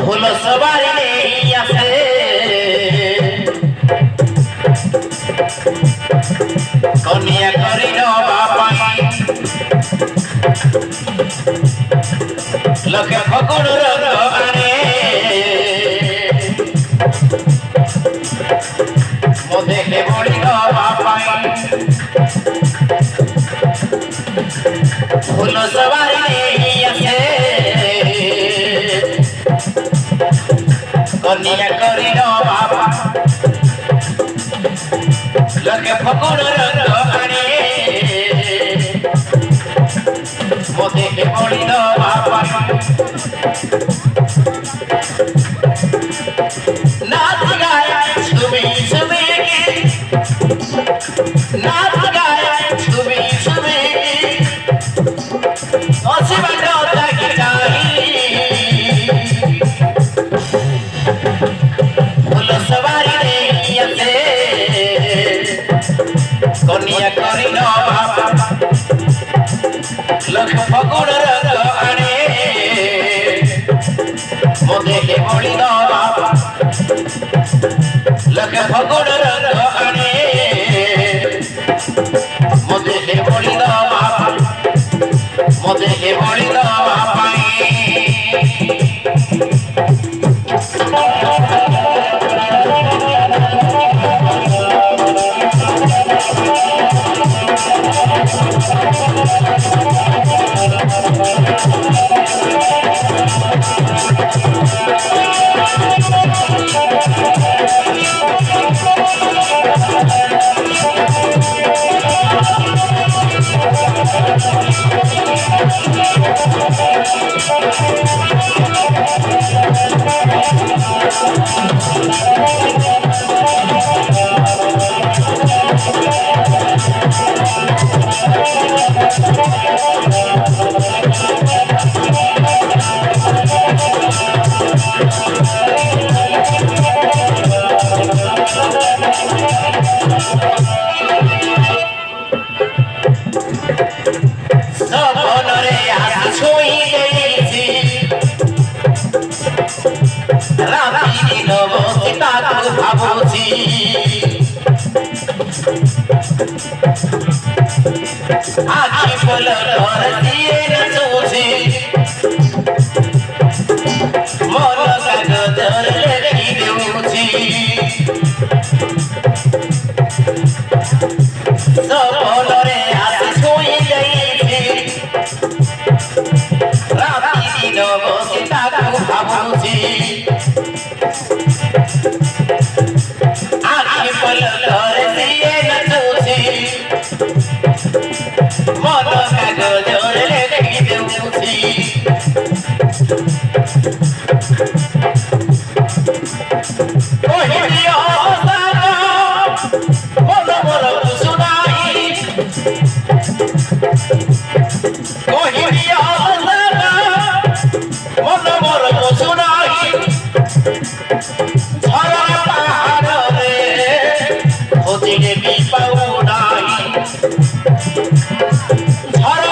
হলো সবারই নেই আছে কনিয়া করিল বাপাই লোকে ফকুর আনে মোদেকে বলিল বাপাই হলো সবারই নেই আছে কনিয়া করিল বাবা লোকে ফকুর আনে মোদেকে বলিল বাবা নাচ গায় ছবি ছবি নাচ গায় ছবি ছবি অসীমত তাকে চাই হলো সবারই নেই আছে কনিয়া করিল বাবা লোক ফকুর আনে মোদেকে বলিল বাবা লোক ফকুর আনে মোদেকে বলিল বাবা মোদেকে বলিল বাবা ভাবছি আখি ফুল দিয়ে নাচছি মন কাগজ লেখি দেউছি সপନରେ আসি ছুঁই যাইছি রাতি দিন বসে তাকে ভাবছি আখি ফুল দিয়ে নাচছি মন কাগজ লেখি দেউছি ঝড়